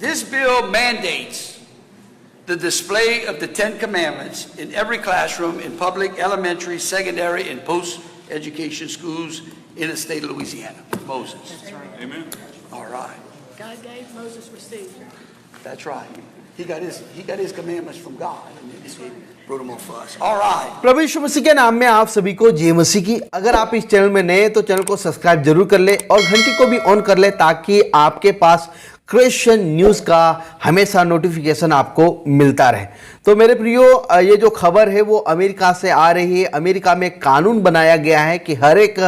This bill mandates the display of the Ten Commandments in every classroom in public, elementary, secondary, and post-education schools in the state of Louisiana. Moses. That's right. Amen. All right. God gave, Moses received. That's right. He got his commandments from God, and then he wrote them on for us. All right. प्रभु यीशु मसीह के नाम में आप सभी को जय मसीह की। अगर आप इस चैनल में नए हैं तो चैनल को सब्सक्राइब जरूर कर ले और घंटी को भी ऑन कर ले ताकि आपके पास क्रिश्चियन न्यूज़ का हमेशा नोटिफिकेशन आपको मिलता रहे। तो मेरे प्रियो, ये जो खबर है वो अमेरिका से आ रही है। अमेरिका में कानून बनाया गया है कि हर एक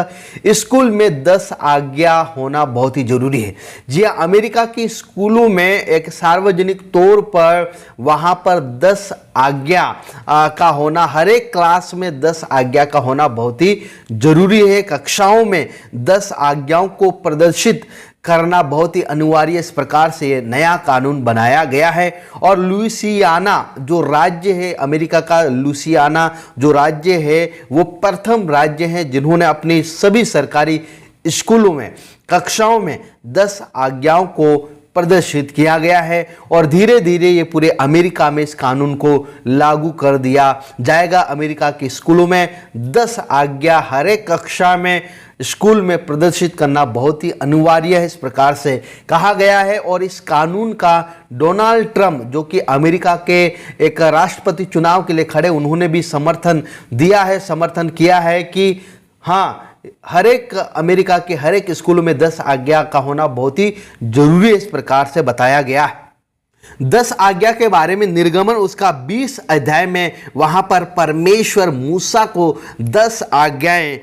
स्कूल में 10 आज्ञा होना बहुत ही जरूरी है। जी हाँ, अमेरिका की स्कूलों में एक सार्वजनिक तौर पर वहाँ पर 10 आज्ञा का होना, हर एक क्लास में 10 आज्ञा का होना बहुत ही जरूरी है। कक्षाओं में 10 आज्ञाओं को प्रदर्शित करना बहुत ही अनिवार्य। इस प्रकार से ये नया कानून बनाया गया है। और लुइसियाना जो राज्य है, अमेरिका का लुइसियाना जो राज्य है वो प्रथम राज्य है जिन्होंने अपनी सभी सरकारी स्कूलों में कक्षाओं में 10 आज्ञाओं को प्रदर्शित किया गया है। और धीरे धीरे ये पूरे अमेरिका में इस कानून को लागू कर दिया जाएगा। अमेरिका के स्कूलों में 10 आज्ञा हर एक कक्षा में स्कूल में प्रदर्शित करना बहुत ही अनिवार्य है, इस प्रकार से कहा गया है। और इस कानून का डोनाल्ड ट्रंप जो कि अमेरिका के एक राष्ट्रपति चुनाव के लिए खड़े, उन्होंने भी समर्थन दिया है, समर्थन किया है कि हाँ, हर एक अमेरिका के हर एक स्कूल में 10 आज्ञा का होना बहुत ही जरूरी है, इस प्रकार से बताया गया है। 10 आज्ञा के बारे में निर्गमन उसका 20 अध्याय में वहां पर परमेश्वर मूसा को 10 आज्ञाएं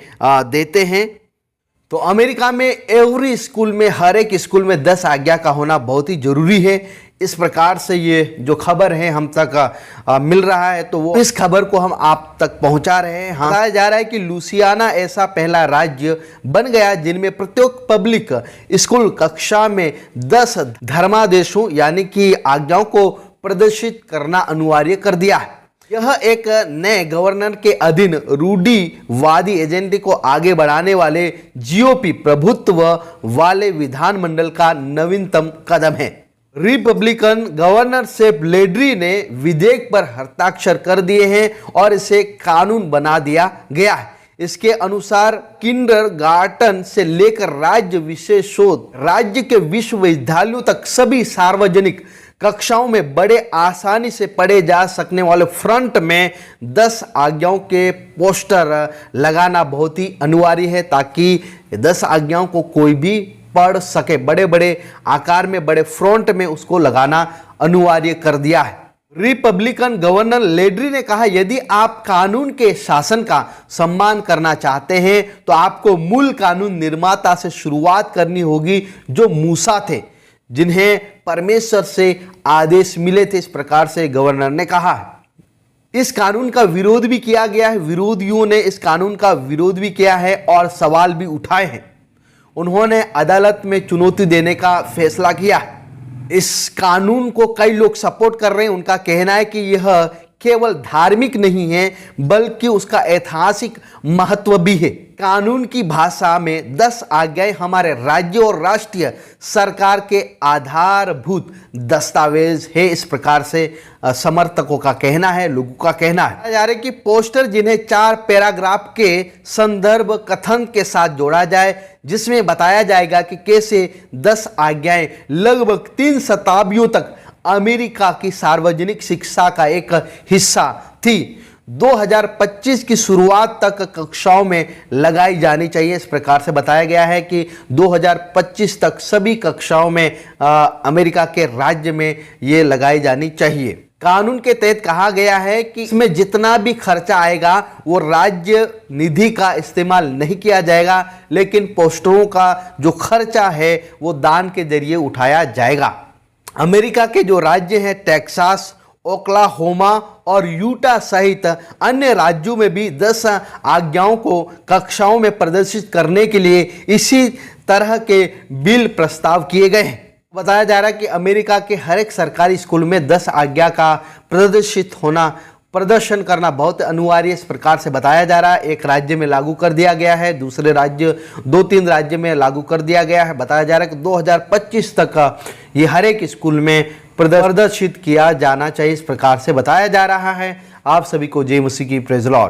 देते हैं। तो अमेरिका में एवरी स्कूल में, हर एक स्कूल में 10 आज्ञा का होना बहुत ही जरूरी है। इस प्रकार से ये जो खबर है हम तक मिल रहा है, तो वो इस खबर को हम आप तक पहुंचा रहे हैं। बताया जा रहा है कि लुइसियाना ऐसा पहला राज्य बन गया जिनमें प्रत्येक पब्लिक स्कूल कक्षा में 10 धर्मादेशों यानी कि आज्ञाओं को प्रदर्शित करना अनिवार्य कर दिया है। यह एक नए गवर्नर के अधीन रूढ़िवादी एजेंडे को आगे बढ़ाने वाले जीओपी प्रभुत्व वाले विधानमंडल का नवीनतम कदम है। रिपब्लिकन गवर्नर सेप लेड्री ने विधेयक पर हस्ताक्षर कर दिए हैं और इसे कानून बना दिया गया है। इसके अनुसार किंडरगार्टन से लेकर राज्य विशेष शोध, राज्य के विश्वविद्यालयों तक सभी सार्वजनिक कक्षाओं में बड़े आसानी से पढ़े जा सकने वाले फ्रंट में 10 आज्ञाओं के पोस्टर लगाना बहुत ही अनिवार्य है ताकि 10 आज्ञाओं को कोई भी पढ़ सके। बड़े बड़े आकार में, बड़े फ्रंट में उसको लगाना अनिवार्य कर दिया है। रिपब्लिकन गवर्नर लेड्री ने कहा, यदि आप कानून के शासन का सम्मान करना चाहते हैं तो आपको मूल कानून निर्माता से शुरुआत करनी होगी जो मूसा थे, जिन्हें परमेश्वर से आदेश मिले थे। इस प्रकार से गवर्नर ने कहा है। इस कानून का विरोध भी किया गया है, विरोधियों ने इस कानून का विरोध भी किया है और सवाल भी उठाए हैं। उन्होंने अदालत में चुनौती देने का फैसला किया है। इस कानून को कई लोग सपोर्ट कर रहे हैं। उनका कहना है कि यह केवल धार्मिक नहीं है बल्कि उसका ऐतिहासिक महत्व भी है। कानून की भाषा में 10 आज्ञाएं हमारे राज्य और राष्ट्रीय सरकार के आधारभूत दस्तावेज है। इस प्रकार से समर्थकों का कहना है, लोगों का कहना है। जा रहे कि पोस्टर जिन्हें 4 पैराग्राफ के संदर्भ कथन के साथ जोड़ा जाए, जिसमें बताया जाएगा कि कैसे 10 आज्ञाएं लगभग 3 शताब्दियों तक अमेरिका की सार्वजनिक शिक्षा का एक हिस्सा थी। 2025 की शुरुआत तक कक्षाओं में लगाई जानी चाहिए। इस प्रकार से बताया गया है कि 2025 तक सभी कक्षाओं में अमेरिका के राज्य में ये लगाई जानी चाहिए। कानून के तहत कहा गया है कि इसमें जितना भी खर्चा आएगा वो राज्य निधि का इस्तेमाल नहीं किया जाएगा, लेकिन पोस्टरों का जो खर्चा है वो दान के जरिए उठाया जाएगा। अमेरिका के जो राज्य हैं टेक्सास, ओक्लाहोमा और यूटा सहित अन्य राज्यों में भी 10 आज्ञाओं को कक्षाओं में प्रदर्शित करने के लिए इसी तरह के बिल प्रस्ताव किए गए हैं। बताया जा रहा है कि अमेरिका के हर एक सरकारी स्कूल में 10 आज्ञा का प्रदर्शित होना प्रदर्शन करना बहुत अनिवार्य इस प्रकार से बताया जा रहा है। एक राज्य में लागू कर दिया गया है, दूसरे राज्य 2-3 राज्य में लागू कर दिया गया है। बताया जा रहा है कि 2025 तक ये हर एक स्कूल में प्रदर्शित किया जाना चाहिए, इस प्रकार से बताया जा रहा है। आप सभी को जय मसीह की प्रेज़ द लॉर्ड।